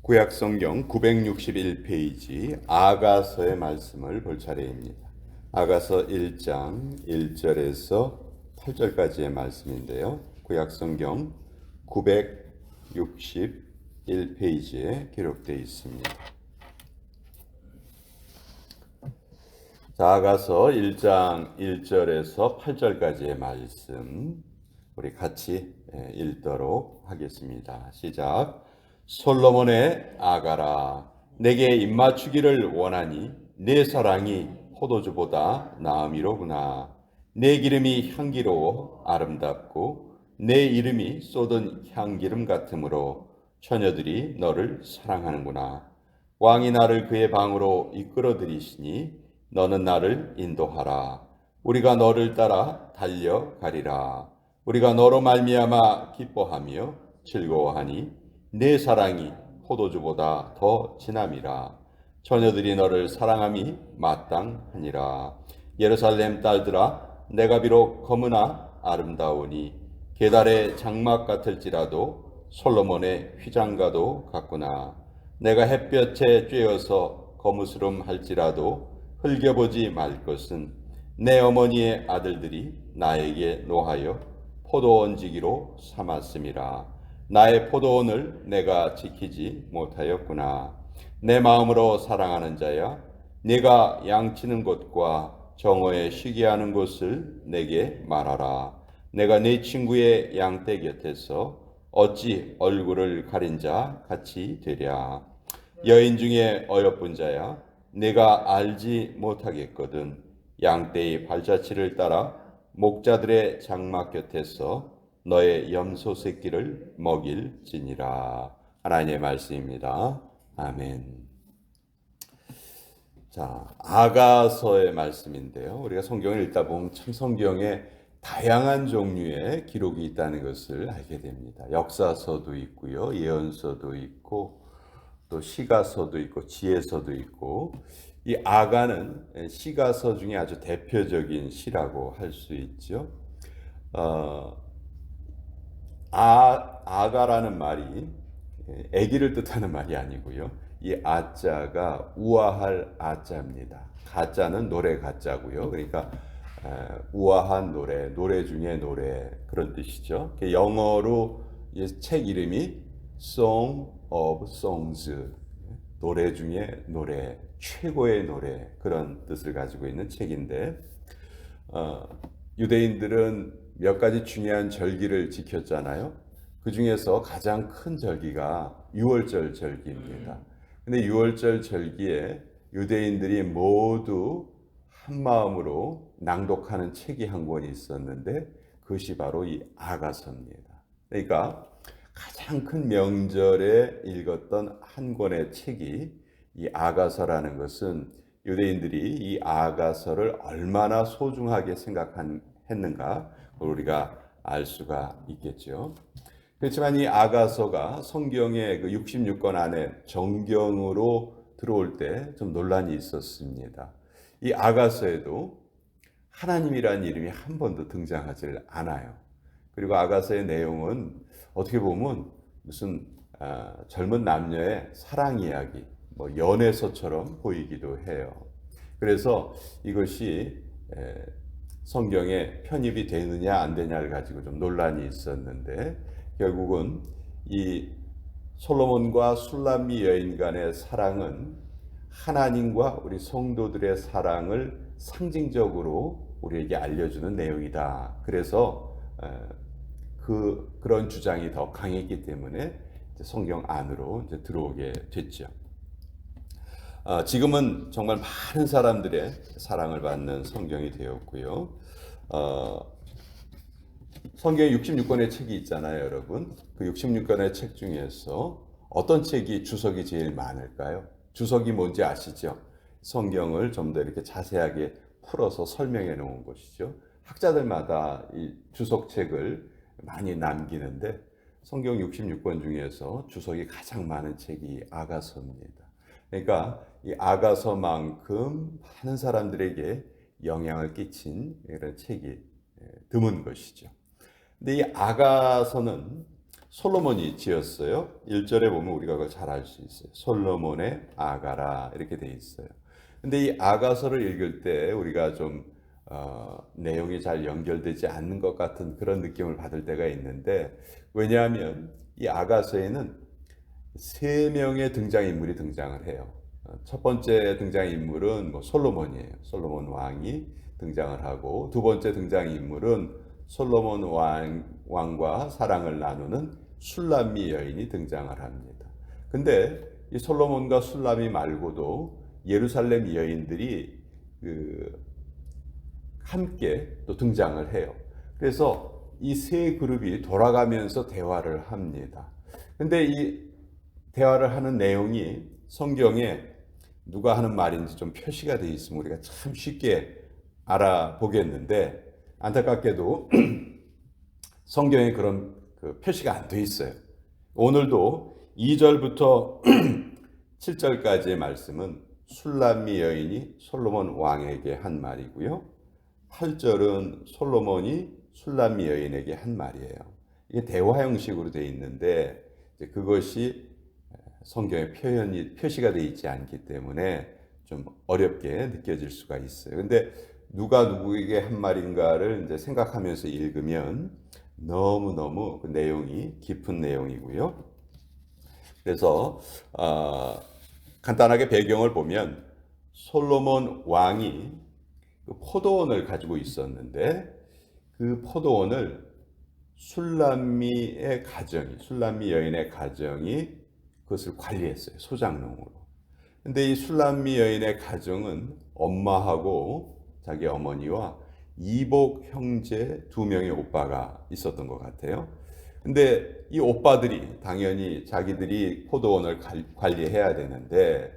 구약성경 961페이지 아가서의 말씀을 볼 차례입니다. 아가서 1장 1절에서 8절까지의 말씀인데요. 구약성경 961페이지에 기록되어 있습니다. 자, 아가서 1장 1절에서 8절까지의 말씀 우리 같이 읽도록 하겠습니다. 시작. 솔로몬의 아가라, 내게 입맞추기를 원하니 내 사랑이 포도주보다 나음이로구나. 내 기름이 향기로워 아름답고 내 이름이 쏟은 향기름 같으므로 처녀들이 너를 사랑하는구나. 왕이 나를 그의 방으로 이끌어들이시니 너는 나를 인도하라. 우리가 너를 따라 달려가리라. 우리가 너로 말미암아 기뻐하며 즐거워하니 내 사랑이 포도주보다 더 진함이라. 처녀들이 너를 사랑함이 마땅하니라. 예루살렘 딸들아, 내가 비록 검으나 아름다우니 게달의 장막 같을지라도 솔로몬의 휘장과도 같구나. 내가 햇볕에 쬐어서 거무스름할지라도 흘겨보지 말 것은 내 어머니의 아들들이 나에게 노하여 포도원 지기로 삼았음이라. 나의 포도원을 내가 지키지 못하였구나. 내 마음으로 사랑하는 자야, 네가 양치는 곳과 정오에 쉬게 하는 곳을 내게 말하라. 내가 네 친구의 양떼 곁에서 어찌 얼굴을 가린 자 같이 되랴. 여인 중에 어여쁜 자야, 내가 알지 못하겠거든. 양떼의 발자취를 따라 목자들의 장막 곁에서 너의 염소 새끼를 먹일지니라. 하나님의 말씀입니다. 아멘. 자, 아가서의 말씀인데요. 우리가 성경을 읽다 보면 참 성경에 다양한 종류의 기록이 있다는 것을 알게 됩니다. 역사서도 있고요, 예언서도 있고, 또 시가서도 있고, 지혜서도 있고, 이 아가는 시가서 중에 아주 대표적인 시라고 할 수 있죠. 아가라는 말이 아기를 뜻하는 말이 아니고요. 이 아자가 우아할 아자입니다. 가자는 노래 가자고요. 그러니까 우아한 노래, 노래 중에 노래 그런 뜻이죠. 영어로 책 이름이 Song of Songs, 노래 중에 노래, 최고의 노래 그런 뜻을 가지고 있는 책인데 유대인들은 몇 가지 중요한 절기를 지켰잖아요. 그 중에서 가장 큰 절기가 유월절 절기입니다. 근데 유월절 절기에 유대인들이 모두 한 마음으로 낭독하는 책이 한 권이 있었는데 그것이 바로 이 아가서입니다. 그러니까 가장 큰 명절에 읽었던 한 권의 책이 이 아가서라는 것은 유대인들이 이 아가서를 얼마나 소중하게 생각했는가 우리가 알 수가 있겠죠. 그렇지만 이 아가서가 성경의 그 66권 안에 정경으로 들어올 때 좀 논란이 있었습니다. 이 아가서에도 하나님이라는 이름이 한 번도 등장하지 않아요. 그리고 아가서의 내용은 어떻게 보면 무슨 젊은 남녀의 사랑 이야기, 뭐 연애서처럼 보이기도 해요. 그래서 이것이 성경에 편입이 되느냐 안 되냐를 가지고 좀 논란이 있었는데 결국은 이 솔로몬과 술람미 여인 간의 사랑은 하나님과 우리 성도들의 사랑을 상징적으로 우리에게 알려주는 내용이다. 그래서 그런 주장이 더 강했기 때문에 성경 안으로 이제 들어오게 됐죠. 지금은 정말 많은 사람들의 사랑을 받는 성경이 되었고요. 성경에 66권의 책이 있잖아요, 여러분. 그 66권의 책 중에서 어떤 책이 주석이 제일 많을까요? 주석이 뭔지 아시죠? 성경을 좀 더 이렇게 자세하게 풀어서 설명해 놓은 것이죠. 학자들마다 이 주석책을 많이 남기는데 성경 66권 중에서 주석이 가장 많은 책이 아가서입니다. 그러니까 이 아가서만큼 많은 사람들에게 영향을 끼친 이런 책이 드문 것이죠. 근데 이 아가서는 솔로몬이 지었어요. 1절에 보면 우리가 그걸 잘 알 수 있어요. 솔로몬의 아가라 이렇게 돼 있어요. 근데 이 아가서를 읽을 때 우리가 좀 내용이 잘 연결되지 않는 것 같은 그런 느낌을 받을 때가 있는데, 왜냐하면 이 아가서에는 세 명의 등장인물이 등장을 해요. 첫 번째 등장인물은 뭐 솔로몬이에요. 솔로몬 왕이 등장을 하고, 두 번째 등장인물은 솔로몬 왕과 사랑을 나누는 술람미 여인이 등장을 합니다. 근데 이 솔로몬과 술람미 말고도 예루살렘 여인들이 함께 또 등장을 해요. 그래서 이 세 그룹이 돌아가면서 대화를 합니다. 근데 이 대화를 하는 내용이 성경에 누가 하는 말인지 좀 표시가 되어 있으면 우리가 참 쉽게 알아보겠는데, 안타깝게도 성경에 그런 표시가 안 되어 있어요. 오늘도 2절부터 7절까지의 말씀은 술람미 여인이 솔로몬 왕에게 한 말이고요. 8절은 솔로몬이 술람미 여인에게 한 말이에요. 이게 대화 형식으로 되어 있는데 그것이 성경에 표시가 되어 있지 않기 때문에 좀 어렵게 느껴질 수가 있어요. 근데 누가 누구에게 한 말인가를 이제 생각하면서 읽으면 너무너무 그 내용이 깊은 내용이고요. 그래서 간단하게 배경을 보면 솔로몬 왕이 그 포도원을 가지고 있었는데 그 포도원을 술람미 여인의 가정이 그것을 관리했어요. 소장농으로. 근데 이 술람미 여인의 가정은 엄마하고 자기 어머니와 이복 형제 두 명의 오빠가 있었던 것 같아요. 근데 이 오빠들이 당연히 자기들이 포도원을 관리해야 되는데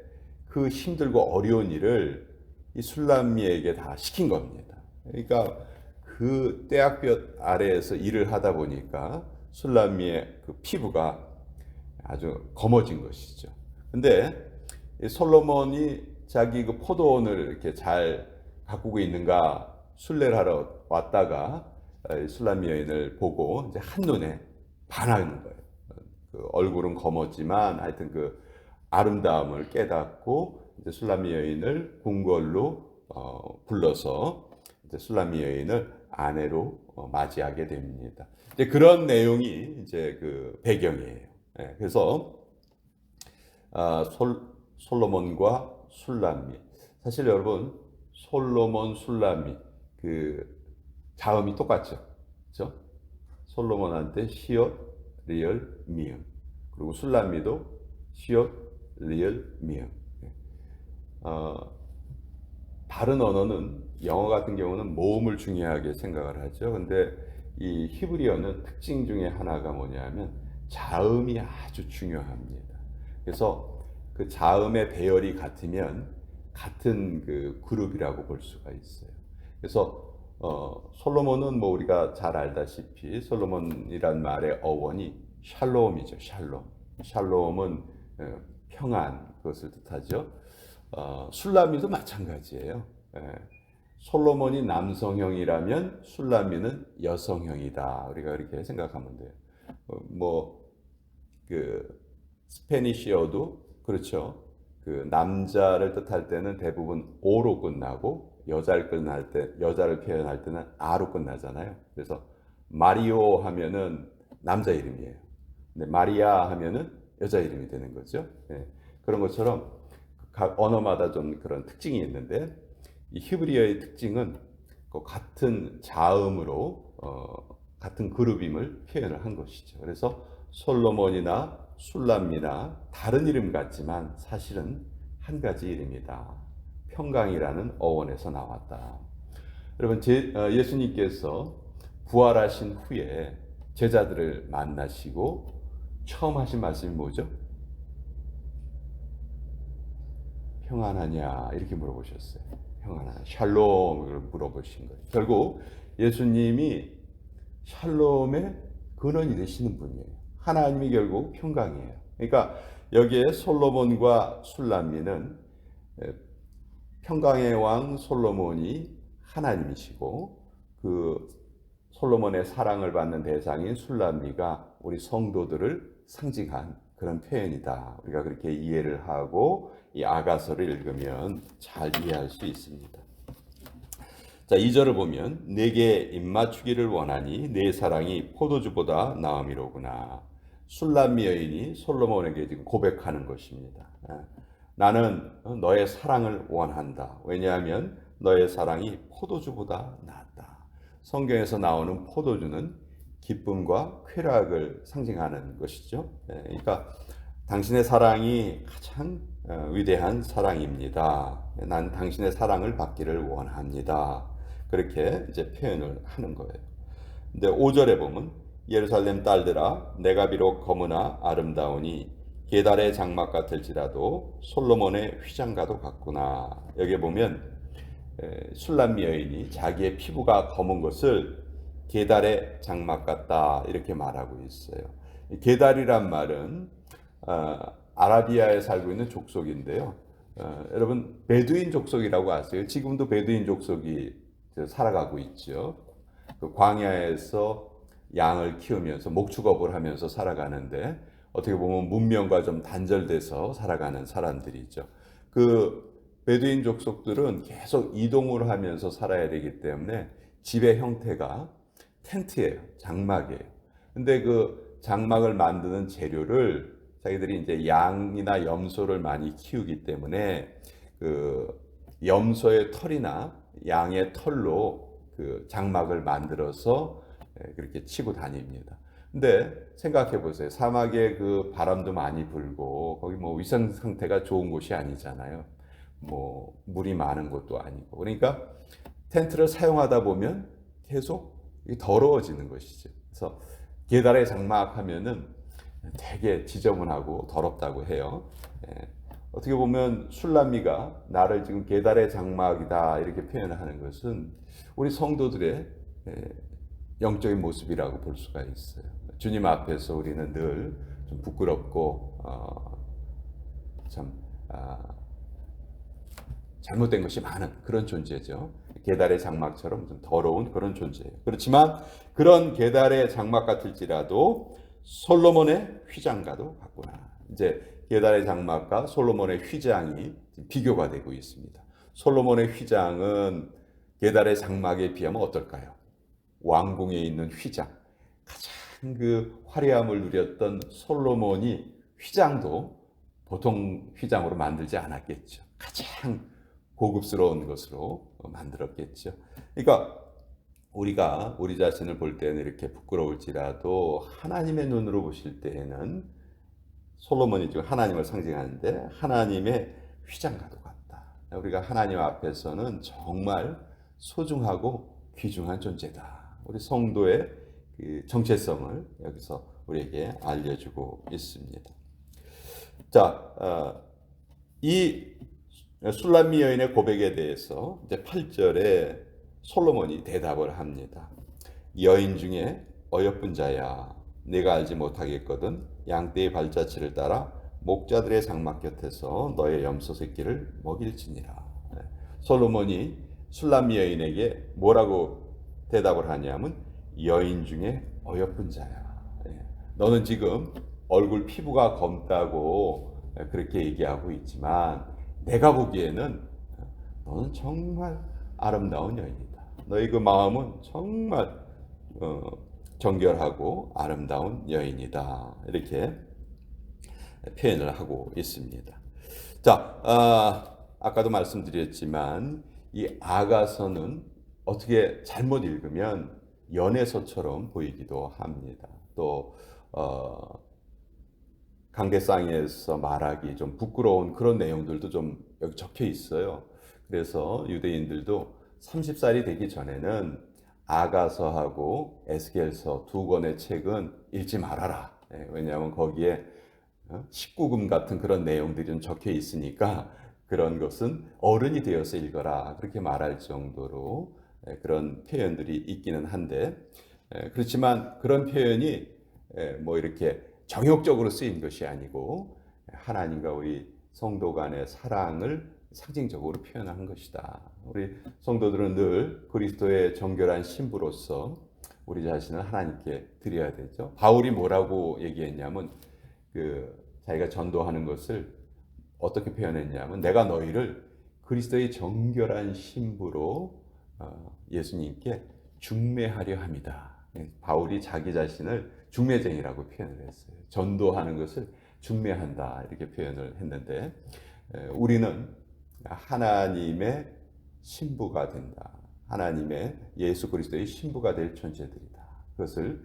그 힘들고 어려운 일을 이 술람미에게 다 시킨 겁니다. 그러니까 그 떼약볕 아래에서 일을 하다 보니까 술람미의 그 피부가 아주 검어진 것이죠. 근데 솔로몬이 자기 그 포도원을 이렇게 잘 가꾸고 있는가 순례를 하러 왔다가 술람미 여인을 보고 이제 한눈에 반하는 거예요. 그 얼굴은 검었지만 하여튼 그 아름다움을 깨닫고 이제 술람미 여인을 궁궐로 불러서 이제 술람미 여인을 아내로 맞이하게 됩니다. 이제 그런 내용이 이제 그 배경이에요. 그래서 솔로몬과 술람미, 사실 여러분 솔로몬 술람미 그 자음이 똑같죠, 그렇죠? 솔로몬한테 시옷, 리을, 미음, 그리고 술람미도 시옷, 리을, 미음. 다른 언어는 영어 같은 경우는 모음을 중요하게 생각을 하죠. 근데 이 히브리어는 특징 중에 하나가 뭐냐면 자음이 아주 중요합니다. 그래서 그 자음의 배열이 같으면 같은 그 그룹이라고 볼 수가 있어요. 그래서 솔로몬은 뭐 우리가 잘 알다시피 솔로몬이란 말의 어원이 샬롬이죠. 샬롬은 평안, 그것을 뜻하죠. 술람미도 마찬가지예요. 솔로몬이 남성형이라면 술람미는 여성형이다. 우리가 그렇게 생각하면 돼요. 그 스페니쉬어도 그렇죠. 그 남자를 뜻할 때는 대부분 오로 끝나고 여자를 표현할 때는 아로 끝나잖아요. 그래서 마리오 하면은 남자 이름이에요. 근데 마리아 하면은 여자 이름이 되는 거죠. 그런 것처럼 각 언어마다 좀 그런 특징이 있는데 이 히브리어의 특징은 같은 자음으로 같은 그룹임을 표현을 한 것이죠. 그래서 솔로몬이나 술람미나 다른 이름 같지만 사실은 한 가지 이름이다. 평강이라는 어원에서 나왔다. 여러분, 예수님께서 부활하신 후에 제자들을 만나시고 처음 하신 말씀이 뭐죠? 평안하냐 이렇게 물어보셨어요. 평안하냐, 샬롬을 물어보신 거예요. 결국 예수님이 샬롬의 근원이 되시는 분이에요. 하나님이 결국 평강이에요. 그러니까 여기에 솔로몬과 술람미는 평강의 왕 솔로몬이 하나님이시고 그 솔로몬의 사랑을 받는 대상인 술람미가 우리 성도들을 상징한 그런 표현이다. 우리가 그렇게 이해를 하고 이 아가서를 읽으면 잘 이해할 수 있습니다. 자, 2절을 보면 내게 입맞추기를 원하니 내 사랑이 포도주보다 나음이로구나. 술람미 여인이 솔로몬에게 지금 고백하는 것입니다. 나는 너의 사랑을 원한다. 왜냐하면 너의 사랑이 포도주보다 낫다. 성경에서 나오는 포도주는 기쁨과 쾌락을 상징하는 것이죠. 그러니까 당신의 사랑이 가장 위대한 사랑입니다. 난 당신의 사랑을 받기를 원합니다. 그렇게 이제 표현을 하는 거예요. 근데 5절에 보면 예루살렘 딸들아 내가 비록 검으나 아름다우니 게달의 장막 같을지라도 솔로몬의 휘장과도 같구나. 여기 보면 술람미 여인이 자기의 피부가 검은 것을 게달의 장막 같다 이렇게 말하고 있어요. 게달이란 말은 아라비아에 살고 있는 족속인데요. 여러분 베두인 족속이라고 아세요? 지금도 베두인 족속이 살아가고 있죠. 그 광야에서 양을 키우면서 목축업을 하면서 살아가는데 어떻게 보면 문명과 좀 단절돼서 살아가는 사람들이죠. 그 베두인 족속들은 계속 이동을 하면서 살아야 되기 때문에 집의 형태가 텐트예요. 장막이에요. 근데 그 장막을 만드는 재료를 자기들이 이제 양이나 염소를 많이 키우기 때문에 그 염소의 털이나 양의 털로 그 장막을 만들어서 그렇게 치고 다닙니다. 근데 생각해 보세요. 사막에 그 바람도 많이 불고 거기 뭐 위생 상태가 좋은 곳이 아니잖아요. 뭐 물이 많은 곳도 아니고. 그러니까 텐트를 사용하다 보면 계속 더러워지는 것이죠. 그래서 계달에 장막하면은 되게 지저분하고 더럽다고 해요. 어떻게 보면 술람미가 나를 지금 계달의 장막이다 이렇게 표현하는 것은 우리 성도들의 영적인 모습이라고 볼 수가 있어요. 주님 앞에서 우리는 늘 좀 부끄럽고 참 잘못된 것이 많은 그런 존재죠. 계달의 장막처럼 좀 더러운 그런 존재예요. 그렇지만 그런 계달의 장막 같을지라도 솔로몬의 휘장과도 같구나. 이제 계달의 장막과 솔로몬의 휘장이 비교가 되고 있습니다. 솔로몬의 휘장은 계달의 장막에 비하면 어떨까요? 왕궁에 있는 휘장, 가장 그 화려함을 누렸던 솔로몬이 휘장도 보통 휘장으로 만들지 않았겠죠. 가장 고급스러운 것으로 만들었겠죠. 그러니까 우리가 우리 자신을 볼 때는 이렇게 부끄러울지라도 하나님의 눈으로 보실 때에는 솔로몬이 지금 하나님을 상징하는데 하나님의 휘장과도 같다. 우리가 하나님 앞에서는 정말 소중하고 귀중한 존재다. 우리 성도의 그 정체성을 여기서 우리에게 알려주고 있습니다. 자, 이 술람미 여인의 고백에 대해서 이제 8절에 솔로몬이 대답을 합니다. 여인 중에 어여쁜 자야, 내가 알지 못하겠거든 양떼의 발자취를 따라 목자들의 장막 곁에서 너의 염소 새끼를 먹일지니라. 솔로몬이 술람미 여인에게 뭐라고 대답을 하냐면 여인 중에 어여쁜 자야. 너는 지금 얼굴 피부가 검다고 그렇게 얘기하고 있지만 내가 보기에는 너는 정말 아름다운 여인이다. 너의 그 마음은 정말 정결하고 아름다운 여인이다. 이렇게 표현을 하고 있습니다. 자, 아까도 말씀드렸지만 이 아가서는 어떻게 잘못 읽으면 연애서처럼 보이기도 합니다. 또 강대상에서 말하기 좀 부끄러운 그런 내용들도 좀 여기 적혀 있어요. 그래서 유대인들도 30살이 되기 전에는 아가서하고 에스겔서 두 권의 책은 읽지 말아라. 왜냐하면 거기에 19금 같은 그런 내용들이 좀 적혀 있으니까 그런 것은 어른이 되어서 읽어라. 그렇게 말할 정도로 그런 표현들이 있기는 한데 그렇지만 그런 표현이 뭐 이렇게 정욕적으로 쓰인 것이 아니고 하나님과 우리 성도 간의 사랑을 상징적으로 표현한 것이다. 우리 성도들은 늘 그리스도의 정결한 신부로서 우리 자신을 하나님께 드려야 되죠. 바울이 뭐라고 얘기했냐면 자기가 전도하는 것을 어떻게 표현했냐면 내가 너희를 그리스도의 정결한 신부로 예수님께 중매하려 합니다. 바울이 자기 자신을 중매쟁이라고 표현을 했어요. 전도하는 것을 중매한다 이렇게 표현을 했는데 우리는 하나님의 신부가 된다. 하나님의 예수 그리스도의 신부가 될 존재들이다. 그것을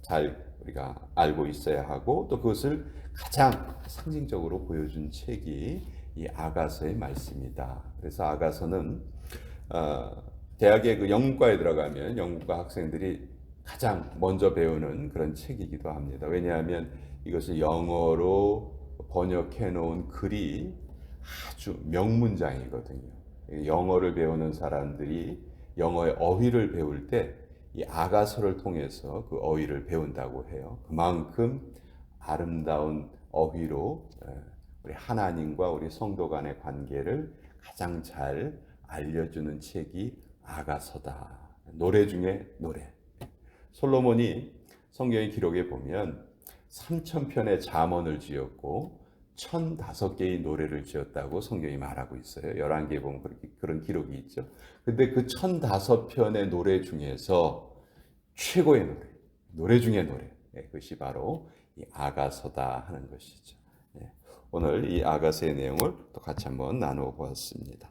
잘 우리가 알고 있어야 하고 또 그것을 가장 상징적으로 보여준 책이 이 아가서의 말씀이다. 그래서 아가서는 대학의 그 영문과에 들어가면 영문과 학생들이 가장 먼저 배우는 그런 책이기도 합니다. 왜냐하면 이것을 영어로 번역해 놓은 글이 아주 명문장이거든요. 영어를 배우는 사람들이 영어의 어휘를 배울 때 이 아가서를 통해서 그 어휘를 배운다고 해요. 그만큼 아름다운 어휘로 우리 하나님과 우리 성도 간의 관계를 가장 잘 알려주는 책이 아가서다. 노래 중에 노래. 솔로몬이 성경의 기록에 보면 3,000편의 잠언을 지었고 1,005개의 노래를 지었다고 성경이 말하고 있어요. 11개에 보면 그런 기록이 있죠. 근데 그 1,005편의 노래 중에서 최고의 노래 중에 노래. 그것이 바로 이 아가서다 하는 것이죠. 오늘 이 아가서의 내용을 또 같이 한번 나누어 보았습니다.